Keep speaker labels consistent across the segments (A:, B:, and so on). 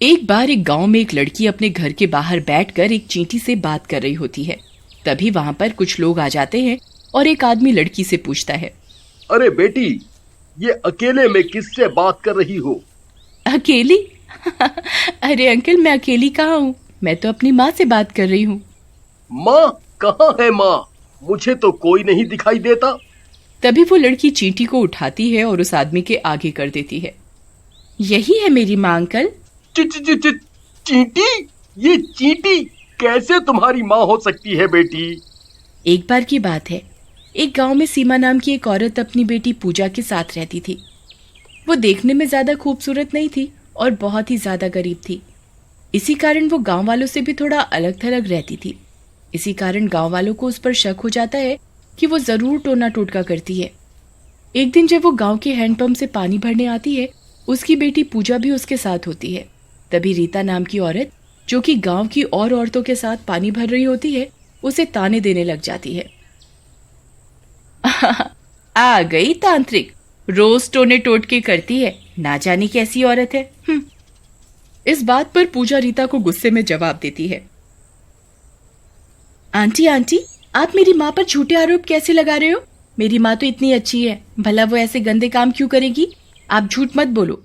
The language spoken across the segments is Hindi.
A: एक बार एक गांव में एक लड़की अपने घर के बाहर बैठकर एक चींटी से बात कर रही होती है। तभी वहां पर कुछ लोग आ जाते हैं और एक आदमी लड़की से पूछता है,
B: अरे बेटी, ये अकेले में किससे बात कर रही हो?
A: अकेली? अरे अंकल, मैं अकेली कहाँ हूँ, मैं तो अपनी माँ से बात कर रही हूँ।
B: माँ? कहाँ है माँ? मुझे तो कोई नहीं दिखाई देता।
A: तभी वो लड़की चींटी को उठाती है और उस आदमी के आगे कर देती है। यही है मेरी माँ अंकल।
B: चींटी? ये चींटी कैसे तुम्हारी माँ हो सकती है बेटी?
A: एक बार की बात है, एक गांव में सीमा नाम की एक औरत अपनी बेटी पूजा के साथ रहती थी। वो देखने में ज्यादा खूबसूरत नहीं थी और बहुत ही ज्यादा गरीब थी। इसी कारण वो गांव वालों से भी थोड़ा अलग थलग रहती थी। इसी कारण गांव वालों को उस पर शक हो जाता है कि वो जरूर टोना टोटका करती है। एक दिन जब वो गांव के हैंडपंप से पानी भरने आती है, उसकी बेटी पूजा भी उसके साथ होती है। तभी रीता नाम की औरत, जो कि गांव की और औरतों के साथ पानी भर रही होती है, उसे ताने देने लग जाती है। आ गई तांत्रिक, रोज टोने टोटके करती है, ना जाने कैसी औरत है। इस बात पर पूजा रीता को गुस्से में जवाब देती है, आंटी आंटी, आप मेरी माँ पर झूठे आरोप कैसे लगा रहे हो? मेरी माँ तो इतनी अच्छी है, भला वो ऐसे गंदे काम क्यों करेगी? आप झूठ मत बोलो।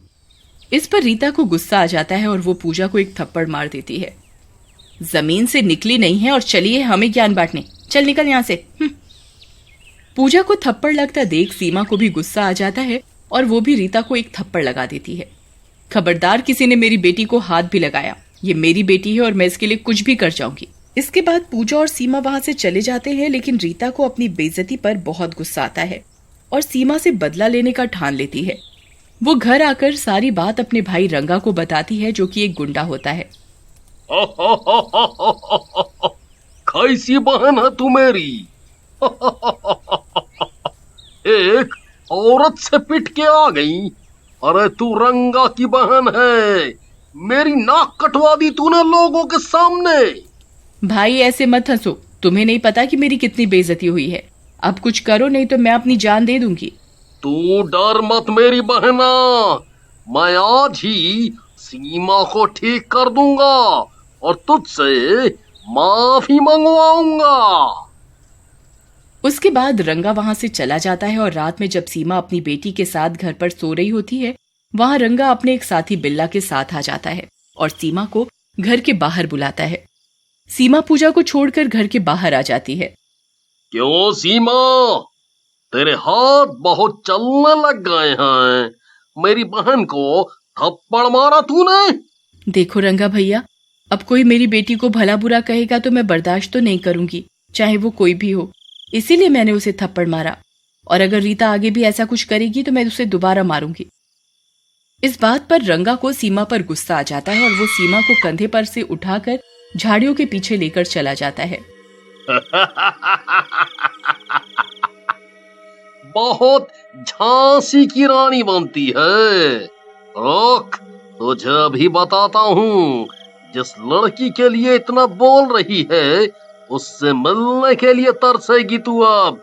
A: इस पर रीता को गुस्सा आ जाता है और वो पूजा को एक थप्पड़ मार देती है। जमीन से निकली नहीं है और चली है हमें ज्ञान बांटने, चल निकल यहाँ से। पूजा को थप्पड़ लगता देख सीमा को भी गुस्सा आ जाता है और वो भी रीता को एक थप्पड़ लगा देती है। खबरदार, किसी ने मेरी बेटी को हाथ भी लगाया, ये मेरी बेटी है और मैं इसके लिए कुछ भी कर जाऊंगी। इसके बाद पूजा और सीमा वहां से चले जाते हैं, लेकिन रीता को अपनी बेइज्जती पर बहुत गुस्सा आता है और सीमा से बदला लेने का ठान लेती है। वो घर आकर सारी बात अपने भाई रंगा को बताती है, जो कि एक गुंडा होता है।
B: कैसी बहन है तू मेरी? एक औरत से पिट के आ गई। अरे तू रंगा की बहन है, मेरी नाक कटवा दी तूने लोगों के सामने।
A: भाई ऐसे मत हंसो, तुम्हें नहीं पता कि मेरी कितनी बेइज्जती हुई है। अब कुछ करो नहीं तो मैं अपनी जान दे दूंगी।
B: तू डर मत मेरी बहना, मैं आज ही सीमा को ठीक कर दूंगा और तुझसे माफी मंगवाऊंगा।
A: उसके बाद रंगा वहां से चला जाता है और रात में जब सीमा अपनी बेटी के साथ घर पर सो रही होती है, वहां रंगा अपने एक साथी बिल्ला के साथ आ जाता है और सीमा को घर के बाहर बुलाता है। सीमा पूजा को छोड़कर घर के बाहर आ जाती है।
B: क्यों सीमा, तेरे हाथ बहुत चलने लग गए हैं, मेरी बहन को थप्पड़ मारा तूने?
A: देखो रंगा भैया, अब कोई मेरी बेटी को भला बुरा कहेगा तो मैं बर्दाश्त तो नहीं करूंगी, चाहे वो कोई भी हो। इसीलिए मैंने उसे थप्पड़ मारा, और अगर रीता आगे भी ऐसा कुछ करेगी तो मैं उसे दोबारा मारूंगी। इस बात पर रंगा को सीमा पर गुस्सा आ जाता है और वो सीमा को कंधे पर से उठाकर झाड़ियों के पीछे लेकर चला जाता है।
B: बहुत झांसी की रानी बनती है। रुक, तुझे अभी बताता हूँ। जिस लड़की के लिए इतना बोल रही है, उससे मिलने के लिए तरसेगी तू अब।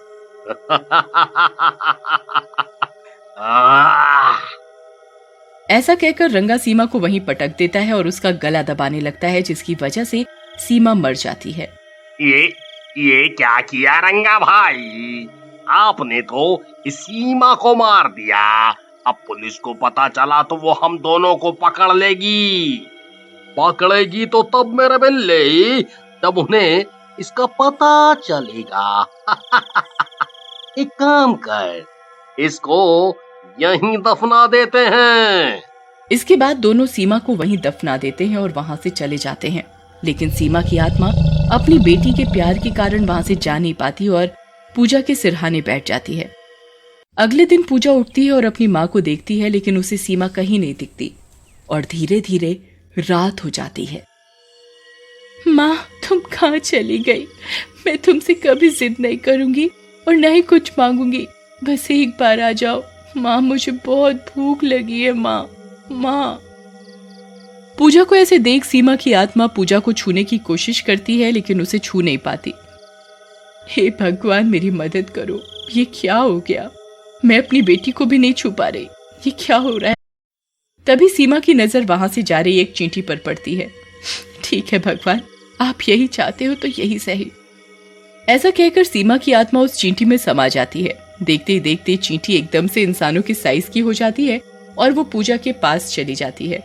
A: ऐसा कहकर रंगा सीमा को वहीं पटक देता है और उसका गला दबाने लगता है, जिसकी वजह से सीमा मर जाती है।
B: ये क्या किया रंगा भाई? आपने तो इस सीमा को मार दिया। अब पुलिस को पता चला तो वो हम दोनों को पकड़ लेगी। पकड़ेगी तो तब मेरे बिल्ले, तब उन्हें इसका पता चलेगा। एक काम कर, इसको यहीं दफना देते हैं।
A: इसके बाद दोनों सीमा को वहीं दफना देते हैं और वहां से चले जाते हैं। लेकिन सीमा की आत्मा अपनी बेटी के प्यार के कारण वहां से जा नहीं पाती और पूजा के सिरहाने बैठ जाती है। अगले दिन पूजा उठती है और अपनी माँ को देखती है, लेकिन उसे सीमा कहीं नहीं दिखती और धीरे धीरे रात हो जाती है। माँ, तुम कहाँ चली गई? मैं तुमसे कभी जिद नहीं करूंगी और न ही कुछ मांगूंगी, बस एक बार आ जाओ। माँ, मुझे बहुत भूख लगी है। माँ। पूजा को ऐसे देख सीमा की आत्मा पूजा को छूने की कोशिश करती है, लेकिन उसे छू नहीं पाती। हे भगवान, मेरी मदद करो, ये क्या हो गया? मैं अपनी बेटी को भी नहीं छू पा रही, ये क्या हो रहा है? तभी सीमा की नजर वहां से जा रही एक चींटी पर पड़ती है। ठीक है भगवान, आप यही चाहते हो तो यही सही। ऐसा कहकर सीमा की आत्मा उस चींटी में समा जाती है। देखते ही देखते चींटी एकदम से इंसानों के साइज की हो जाती है और वो पूजा के पास चली जाती है।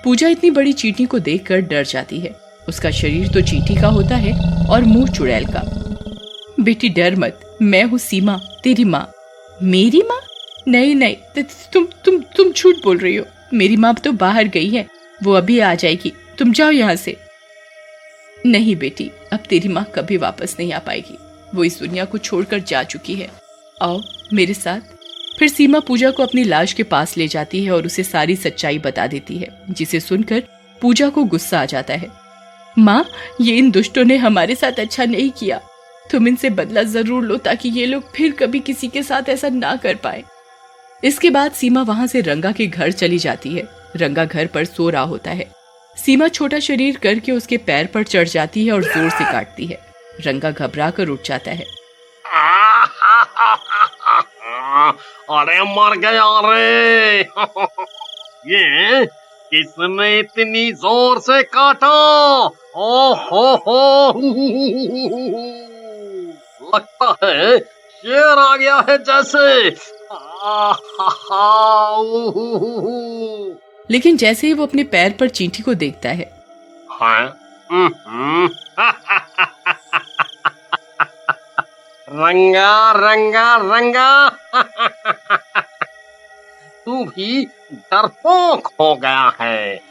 A: पूजा इतनी बड़ी चींटी को देखकर डर जाती है। उसका शरीर तो चींटी का होता है और मुंह चुड़ैल का। बेटी डर मत, मैं हूँ सीमा, तेरी माँ। मेरी माँ? नहीं नहीं, तुम झूठ बोल रही हो। मेरी माँ तो बाहर गई है, वो अभी आ जाएगी, तुम जाओ यहाँ से। नहीं बेटी, अब तेरी माँ कभी वापस नहीं आ पाएगी, वो इस दुनिया को छोड़कर जा चुकी है। आओ मेरे साथ। फिर सीमा पूजा को अपनी लाश के पास ले जाती है और उसे सारी सच्चाई बता देती है, जिसे सुनकर पूजा को गुस्सा आ जाता है। माँ, ये इन दुष्टों ने हमारे साथ अच्छा नहीं किया, तुम इनसे बदला जरूर लो ताकि ये लोग फिर कभी किसी के साथ ऐसा ना कर पाए। इसके बाद सीमा वहां से रंगा के घर चली जाती है। रंगा घर पर सो रहा होता है। सीमा छोटा शरीर करके उसके पैर पर चढ़ जाती है और जोर से काटती है। रंगा घबरा कर उठ जाता है।
B: अरे मर गया रे। ये किसने इतनी जोर से काटा? हो लगता है शेर आ गया है जैसे।
A: लेकिन जैसे ही वो अपने पैर पर चींटी को देखता है,
B: रंगा रंगा रंगा। तू भी डरपोक हो गया है,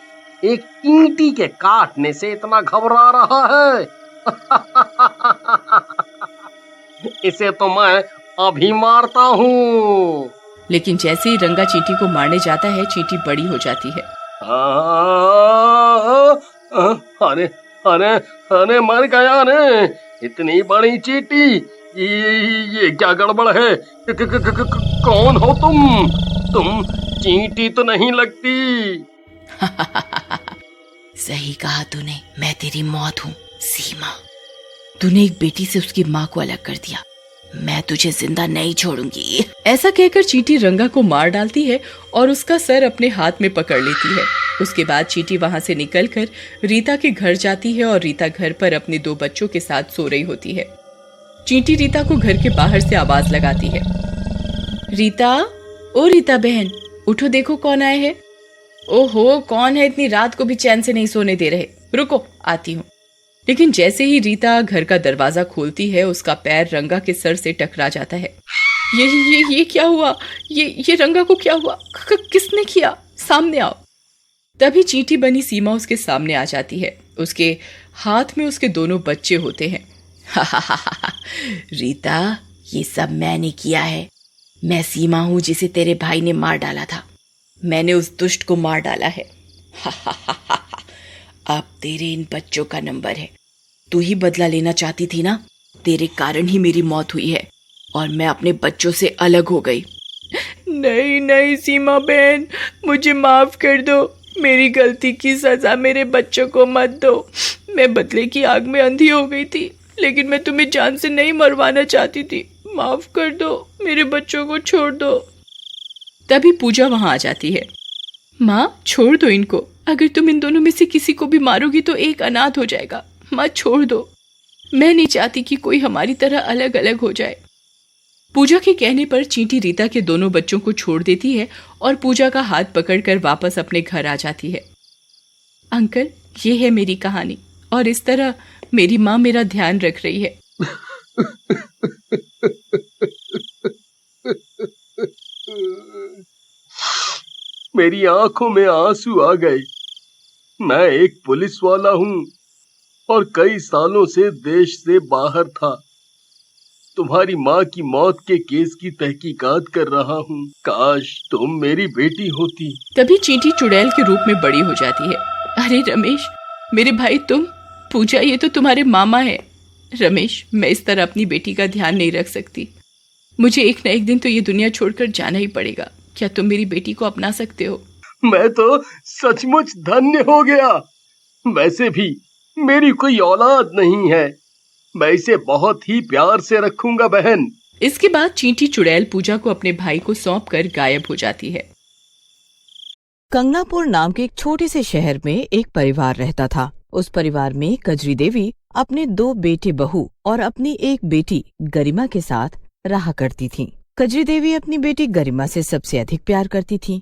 B: एक चींटी के काटने से इतना घबरा रहा है। इसे तो मैं अभी मारता हूँ।
A: लेकिन जैसे ही रंगा चींटी को मारने जाता है, चींटी बड़ी हो जाती है।
B: अरे अरे अरे मर गया रे, इतनी बड़ी चींटी। ये क्या गड़बड़ है? कौन हो तुम चींटी तो नहीं लगती।
A: सही कहा तूने, मैं तेरी मौत हूँ सीमा। तूने एक बेटी से उसकी माँ को अलग कर दिया, मैं तुझे जिंदा नहीं छोड़ूंगी। ऐसा कहकर चींटी रंगा को मार डालती है और उसका सर अपने हाथ में पकड़ लेती है। उसके बाद चींटी वहां से निकलकर रीता के घर जाती है और रीता घर पर अपने 2 बच्चों के साथ सो रही होती है। चींटी रीता को घर के बाहर से आवाज लगाती है। रीता, ओ रीता बहन, उठो, देखो कौन आए हैं। ओहो, कौन है? इतनी रात को भी चैन से नहीं सोने दे रहे। रुको, आती हूँ। लेकिन जैसे ही रीता घर का दरवाजा खोलती है, उसका पैर रंगा के सर से टकरा जाता है। ये क्या हुआ? ये रंगा को क्या हुआ? किसने किया? सामने आओ। तभी चींटी बनी सीमा उसके सामने आ जाती है। उसके हाथ में उसके दोनों बच्चे होते हैं। रीता, ये सब मैंने किया है। मैं सीमा हूं जिसे तेरे भाई ने मार डाला था। मैंने उस दुष्ट को मार डाला है। अब तेरे इन बच्चों का नंबर है। तू ही बदला लेना चाहती थी ना? तेरे कारण ही मेरी मौत हुई है और मैं अपने बच्चों से अलग हो गई। नहीं नहीं सीमा बहन, मुझे माफ कर दो। मेरी गलती की सजा मेरे बच्चों को मत दो। मैं बदले की आग में अंधी हो गई थी, लेकिन मैं तुम्हें जान से नहीं मरवाना चाहती थी। माफ कर दो, मेरे बच्चों को छोड़ दो। तभी पूजा वहां आ जाती है। माँ, छोड़ दो इनको। अगर तुम इन दोनों में से किसी को भी मारोगी तो एक अनाथ हो जाएगा। माँ, छोड़ दो। मैं नहीं चाहती कि कोई हमारी तरह अलग अलग हो जाए। पूजा के कहने पर चींटी रीता के दोनों बच्चों को छोड़ देती है और पूजा का हाथ पकड़कर वापस अपने घर आ जाती है। अंकल, ये है मेरी कहानी और इस तरह मेरी माँ मेरा ध्यान रख रही है।
B: मेरी आंखों में आंसू आ गए। मैं एक पुलिस वाला हूँ और कई सालों से देश से बाहर था। तुम्हारी माँ की मौत के केस की तहकीकात कर रहा हूँ। काश तुम मेरी बेटी होती।
A: तभी चींटी चुड़ैल के रूप में बड़ी हो जाती है। अरे रमेश, मेरे भाई तुम। पूजा, ये तो तुम्हारे मामा है। रमेश, मैं इस तरह अपनी बेटी का ध्यान नहीं रख सकती। मुझे एक न एक दिन तो ये दुनिया छोड़कर जाना ही पड़ेगा। क्या तुम मेरी बेटी को अपना सकते हो?
B: मैं तो सचमुच धन्य हो गया। वैसे भी मेरी कोई औलाद नहीं है। मैं इसे बहुत ही प्यार से रखूंगा बहन।
A: इसके बाद चींटी चुड़ैल पूजा को अपने भाई को सौंपकर गायब हो जाती है।
C: कंगनापुर नाम के एक छोटे से शहर में एक परिवार रहता था। उस परिवार में कजरी देवी अपने 2 बेटे बहू और अपनी एक बेटी गरिमा के साथ रहा करती थीं। कजरी देवी अपनी बेटी गरिमा से सबसे अधिक प्यार करती थीं,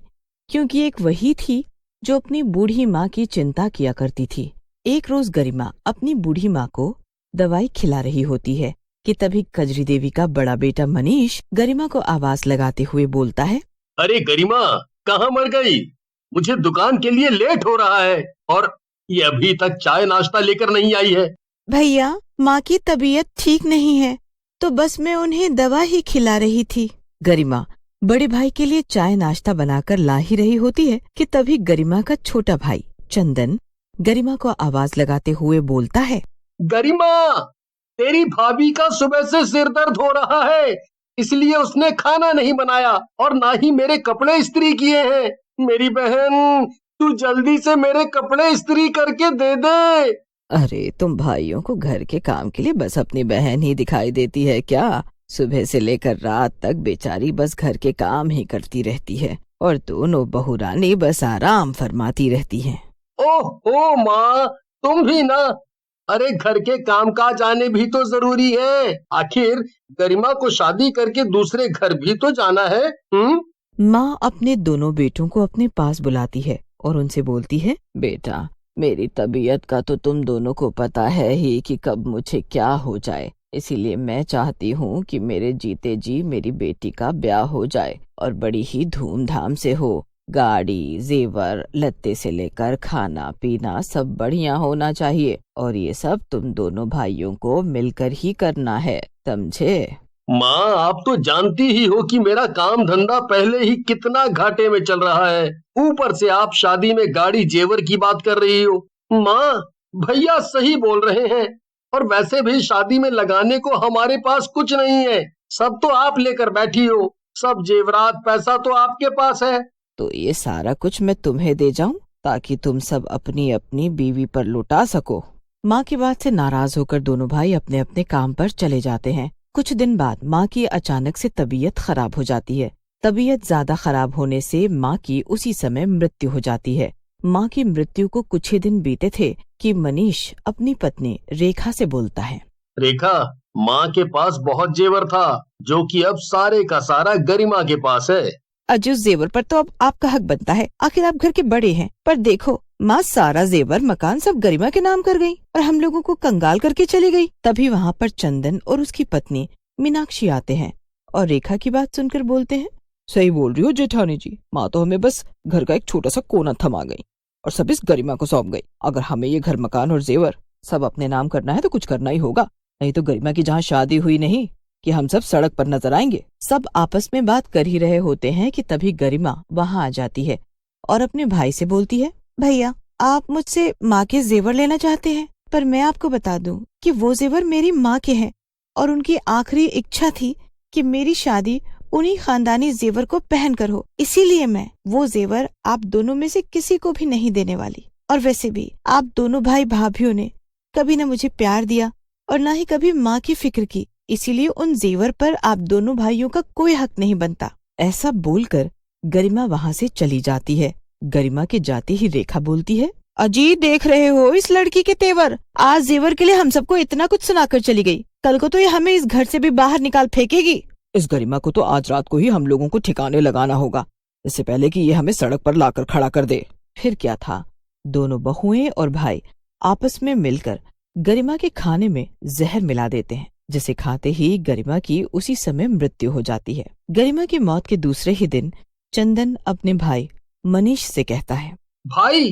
C: क्योंकि एक वही थी जो अपनी बूढ़ी माँ की चिंता किया करती थी। एक रोज गरिमा अपनी बूढ़ी माँ को दवाई खिला रही होती है कि तभी कजरी देवी का बड़ा बेटा मनीष गरिमा को आवाज लगाते हुए बोलता है,
B: अरे गरिमा, कहाँ मर गई? मुझे दुकान के लिए लेट हो रहा है और ये अभी तक चाय नाश्ता लेकर नहीं आई है।
C: भैया, माँ की तबीयत ठीक नहीं है, तो बस मैं उन्हें दवा ही खिला रही थी। गरिमा बड़े भाई के लिए चाय नाश्ता बनाकर ला ही रही होती है कि तभी गरिमा का छोटा भाई चंदन गरिमा को आवाज लगाते हुए बोलता है,
B: गरिमा, तेरी भाभी का सुबह से सिर दर्द हो रहा है, इसलिए उसने खाना नहीं बनाया और ना ही मेरे कपड़े इस्त्री किए हैं। मेरी बहन, तू जल्दी से मेरे कपड़े इस्त्री करके दे दे।
C: अरे तुम भाइयों को घर के काम के लिए बस अपनी बहन ही दिखाई देती है क्या? सुबह से लेकर रात तक बेचारी बस घर के काम ही करती रहती है और दोनों बहुरानी बस आराम फरमाती रहती हैं।
B: ओह माँ, तुम भी ना। अरे घर के काम काज आने भी तो जरूरी है। आखिर गरिमा को शादी करके दूसरे घर भी तो जाना है।
C: माँ अपने दोनों बेटों को अपने पास बुलाती है और उनसे बोलती है, बेटा, मेरी तबीयत का तो तुम दोनों को पता है ही कि कब मुझे क्या हो जाए, इसीलिए मैं चाहती हूँ कि मेरे जीते जी मेरी बेटी का ब्याह हो जाए और बड़ी ही धूमधाम से हो। गाड़ी, जेवर, लत्ते से लेकर खाना पीना सब बढ़िया होना चाहिए और ये सब तुम दोनों भाइयों को मिलकर ही करना है, समझे?
B: माँ, आप तो जानती ही हो कि मेरा काम धंधा पहले ही कितना घाटे में चल रहा है, ऊपर से आप शादी में गाड़ी जेवर की बात कर रही हो। माँ, भैया सही बोल रहे हैं और वैसे भी शादी में लगाने को हमारे पास कुछ नहीं है, सब तो आप लेकर बैठी हो, सब जेवरात पैसा तो आपके पास है।
C: तो ये सारा कुछ मैं तुम्हें दे जाऊं ताकि तुम सब अपनी अपनी बीवी पर लुटा सको। माँ की बात से नाराज होकर दोनों भाई अपने अपने काम पर चले जाते हैं। कुछ दिन बाद माँ की अचानक से तबीयत खराब हो जाती है। तबीयत ज्यादा खराब होने से माँ की उसी समय मृत्यु हो जाती है। माँ की मृत्यु को कुछ ही दिन बीते थे कि मनीष अपनी पत्नी रेखा से बोलता है,
B: रेखा, माँ के पास बहुत जेवर था जो कि अब सारे का सारा गरिमा के पास है।
C: अजी, उस जेवर पर तो अब आपका हक बनता है, आखिर आप घर के बड़े हैं। पर देखो, माँ सारा जेवर मकान सब गरिमा के नाम कर गई और हम लोगों को कंगाल करके चली गई। तभी वहाँ पर चंदन और उसकी पत्नी मीनाक्षी आते हैं और रेखा की बात सुनकर बोलते हैं, सही बोल रही हो जेठानी जी, माँ तो हमें बस घर का एक छोटा सा कोना थमा गई और सब इस गरिमा को सौंप गई। अगर हमें ये घर मकान और जेवर सब अपने नाम करना है तो कुछ करना ही होगा, नहीं तो गरिमा की जहाँ शादी हुई नहीं कि हम सब सड़क पर नजर आएंगे। सब आपस में बात कर ही रहे होते हैं कि तभी गरिमा वहाँ आ जाती है और अपने भाई से बोलती है, भैया, आप मुझसे माँ के जेवर लेना चाहते हैं, पर मैं आपको बता दूं कि वो जेवर मेरी माँ के हैं और उनकी आखिरी इच्छा थी कि मेरी शादी उन्हीं खानदानी जेवर को पहन कर हो, इसीलिए मैं वो जेवर आप दोनों में से किसी को भी नहीं देने वाली। और वैसे भी आप दोनों भाई भाभीियों ने कभी न मुझे प्यार दिया और न ही कभी माँ की फिक्र की, इसीलिए उन जेवर पर आप दोनों भाइयों का कोई हक नहीं बनता। ऐसा बोलकर गरिमा वहाँ से चली जाती है। गरिमा के जाते ही रेखा बोलती है, अजी, देख रहे हो इस लड़की के तेवर, आज जेवर के लिए हम सबको इतना कुछ सुनाकर चली गई, कल को तो ये हमें इस घर से भी बाहर निकाल फेंकेगी। इस गरिमा को तो आज रात को ही हम लोगों को ठिकाने लगाना होगा, इससे पहले कि ये हमें सड़क पर लाकर खड़ा कर दे। फिर क्या था, दोनों बहुएं और भाई आपस में मिलकर गरिमा के खाने में जहर मिला देते हैं, जिसे खाते ही गरिमा की उसी समय मृत्यु हो जाती है। गरिमा की मौत के दूसरे ही दिन चंदन अपने भाई मनीष से कहता है,
B: भाई,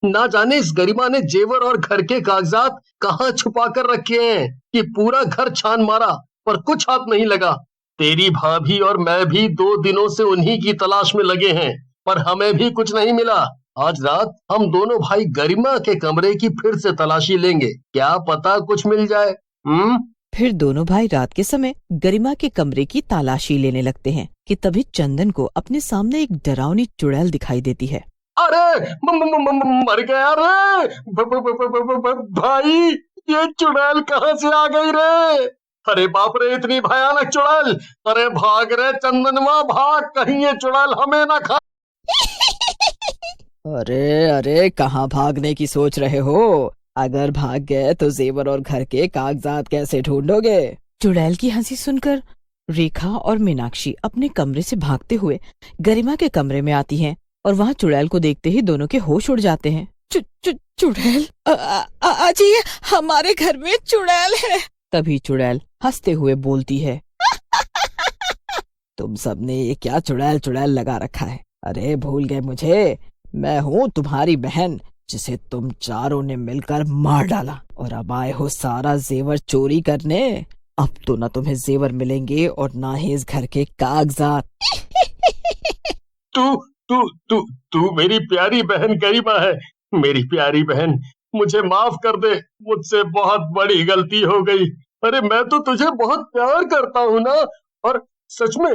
B: ना जाने इस गरिमा ने जेवर और घर के कागजात कहाँ छुपा कर रखे हैं कि पूरा घर छान मारा पर कुछ हाथ नहीं लगा। तेरी भाभी और मैं भी 2 दिनों से उन्हीं की तलाश में लगे हैं, पर हमें भी कुछ नहीं मिला। आज रात हम दोनों भाई गरिमा के कमरे की फिर से तलाशी लेंगे, क्या पता कुछ मिल जाए।
C: फिर दोनों भाई रात के समय गरिमा के कमरे की तलाशी लेने लगते हैं कि तभी चंदन को अपने सामने एक डरावनी चुड़ैल दिखाई देती है।
B: अरे मर गया रे भाई, ये चुड़ैल कहाँ से आ गई रे? अरे बाप रे, इतनी भयानक चुड़ैल! अरे भाग रे चंदनवा, भाग, कहीं ये चुड़ैल हमें ना खा।
C: अरे अरे, कहाँ भागने की सोच रहे हो? अगर भाग गए तो जेवर और घर के कागजात कैसे ढूंढोगे? चुड़ैल की हंसी सुनकर रेखा और मीनाक्षी अपने कमरे से भागते हुए गरिमा के कमरे में आती हैं और वहाँ चुड़ैल को देखते ही दोनों के होश उड़ जाते हैं। चुड़ैल, अजी हमारे घर में चुड़ैल है। तभी चुड़ैल हंसते हुए बोलती है, तुम सबने ये क्या चुड़ैल चुड़ैल लगा रखा है? अरे भूल गए मुझे? मैं हूँ तुम्हारी बहन, जिसे तुम चारों ने मिलकर मार डाला और अब आए हो सारा जेवर चोरी करने। अब तो ना तुम्हें जेवर मिलेंगे और ना ही इस घर के कागजात।
B: तू तू तू तू मेरी प्यारी बहन गरिमा है। मेरी प्यारी बहन, मुझे माफ कर दे, मुझसे बहुत बड़ी गलती हो गई। अरे मैं तो तुझे बहुत प्यार करता हूँ ना, और सच में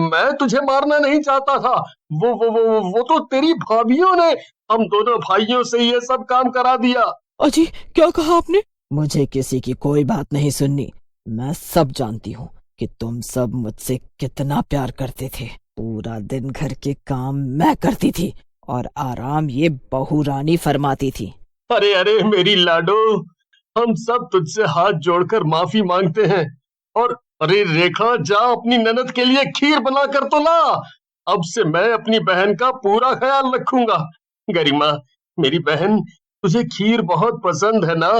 B: मैं तुझे मारना नहीं चाहता था। वो तो तेरी भाभीियों ने हम दोनों भाइयों से ये सब काम करा दिया।
C: अजी क्या कहा आपने? मुझे किसी की कोई बात नहीं सुननी। मैं सब जानती हूँ कि तुम सब मुझसे कितना प्यार करते थे। पूरा दिन घर के काम मैं करती थी और आराम ये बहू रानी फरमाती थी।
B: अरे अरे मेरी लाडो, हम सब तुझसे हाथ जोड़कर माफी मांगते हैं। और अरे रेखा, जा अपनी ननद के लिए खीर बना कर तो ला। अब से मैं अपनी बहन का पूरा ख्याल रखूंगा। गरिमा मेरी बहन, तुझे खीर बहुत पसंद है ना?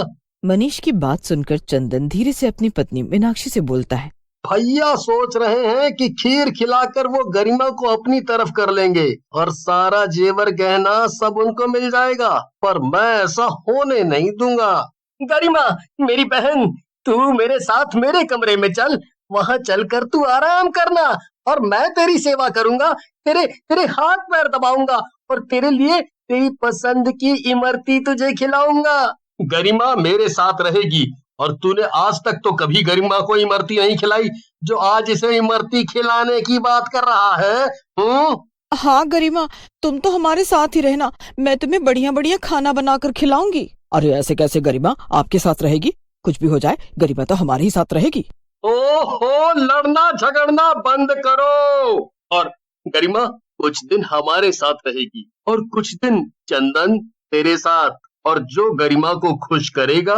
C: मनीष की बात सुनकर चंदन धीरे से अपनी पत्नी मीनाक्षी से बोलता है,
B: भैया सोच रहे हैं कि खीर खिलाकर वो गरिमा को अपनी तरफ कर लेंगे और सारा जेवर गहना सब उनको मिल जाएगा, पर मैं ऐसा होने नहीं दूंगा। गरिमा मेरी बहन, तू मेरे साथ मेरे कमरे में चल। वहां चलकर तू आराम करना और मैं तेरी सेवा करूंगा। तेरे तेरे हाथ पैर दबाऊंगा और तेरे लिए तेरी पसंद की इमरती तुझे खिलाऊंगा। गरिमा मेरे साथ रहेगी और तूने आज तक तो कभी गरिमा को इमरती नहीं खिलाई, जो आज इसे इमरती खिलाने की बात कर रहा है।
C: हाँ गरिमा, तुम तो हमारे साथ ही रहना, मैं तुम्हें बढ़िया बढ़िया खाना बनाकर खिलाऊंगी। अरे ऐसे कैसे गरिमा आपके साथ रहेगी? कुछ भी हो जाए गरिमा तो हमारे ही साथ रहेगी।
B: ओहो, लड़ना झगड़ना बंद करो। और गरिमा कुछ दिन हमारे साथ रहेगी और कुछ दिन चंदन तेरे साथ, और जो गरिमा को खुश करेगा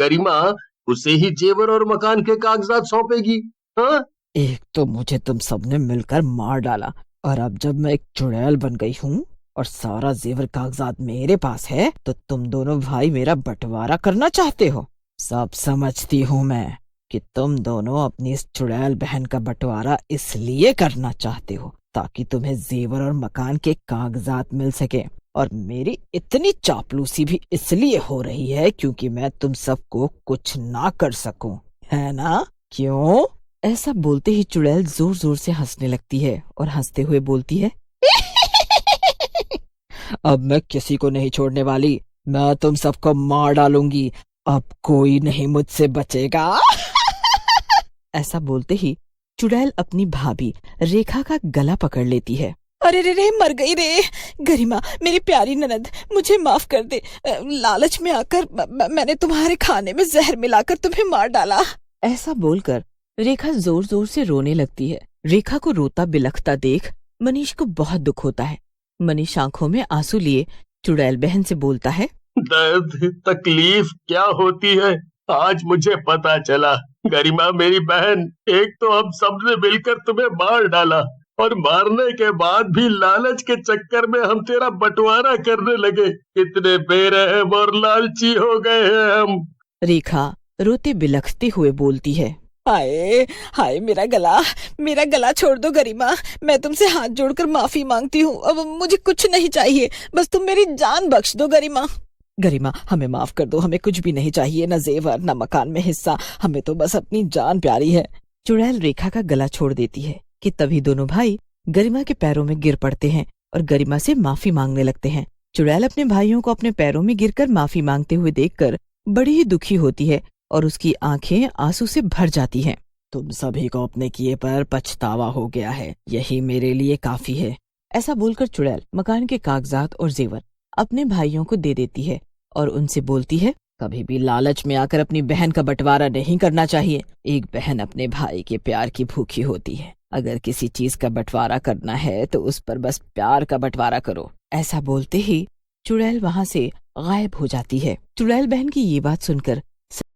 B: गरिमा उसे ही जेवर और मकान के कागजात सौंपेगी। हाँ?
C: एक तो मुझे तुम सबने मिलकर मार डाला और अब जब मैं एक चुड़ैल बन गई हूँ और सारा जेवर कागजात मेरे पास है तो तुम दोनों भाई मेरा बंटवारा करना चाहते हो। सब समझती हूँ मैं कि तुम दोनों अपनी इस चुड़ैल बहन का बंटवारा इसलिए करना चाहते हो ताकि तुम्हें जेवर और मकान के कागजात मिल सके, और मेरी इतनी चापलूसी भी इसलिए हो रही है क्योंकि मैं तुम सबको कुछ ना कर सकूं, है ना? क्यों? ऐसा बोलते ही चुड़ैल जोर जोर से हंसने लगती है और हंसते हुए बोलती है, अब मैं किसी को नहीं छोड़ने वाली, मैं तुम सबको मार डालूंगी, अब कोई नहीं मुझसे बचेगा। ऐसा बोलते ही चुड़ैल अपनी भाभी रेखा का गला पकड़ लेती है। अरे रे रे, मर गई रे। गरिमा मेरी प्यारी ननद, मुझे माफ कर दे। लालच में आकर मैंने तुम्हारे खाने में जहर मिलाकर तुम्हें मार डाला। ऐसा बोलकर रेखा जोर जोर से रोने लगती है। रेखा को रोता बिलखता देख मनीष को बहुत दुख होता है। मनीष आंखों में आंसू लिए चुड़ैल बहन से बोलता है,
B: दर्द तकलीफ क्या होती है आज मुझे पता चला। गरिमा मेरी बहन, एक तो हम सबने मिलकर तुम्हें मार डाला और मारने के बाद भी लालच के चक्कर में हम तेरा बंटवारा करने लगे। कितने बेरहम और लालची हो गए हैं हम।
C: रेखा रोते बिलखते हुए बोलती है, हाय हाय, मेरा गला छोड़ दो गरिमा, मैं तुमसे हाथ जोड़कर माफी मांगती हूँ। अब मुझे कुछ नहीं चाहिए, बस तुम मेरी जान बख्श दो गरिमा। गरिमा हमें माफ कर दो, हमें कुछ भी नहीं चाहिए, न जेवर न मकान में हिस्सा, हमें तो बस अपनी जान प्यारी है। चुड़ैल रेखा का गला छोड़ देती है कि तभी दोनों भाई गरिमा के पैरों में गिर पड़ते हैं और गरिमा से माफी मांगने लगते हैं। चुड़ैल अपने भाइयों को अपने पैरों में गिरकर माफी मांगते हुए देखकर बड़ी ही दुखी होती है और उसकी आंखें आंसू से भर जाती हैं। तुम सभी को अपने किए पर पछतावा हो गया है, यही मेरे लिए काफी है। ऐसा बोलकर चुड़ैल मकान के कागजात और जेवर अपने भाइयों को दे देती है और उनसे बोलती है, कभी भी लालच में आकर अपनी बहन का बंटवारा नहीं करना चाहिए। एक बहन अपने भाई के प्यार की भूखी होती है। अगर किसी चीज का बंटवारा करना है तो उस पर बस प्यार का बंटवारा करो, ऐसा बोलते ही चुड़ैल वहाँ से गायब हो जाती है। चुड़ैल बहन की ये बात सुनकर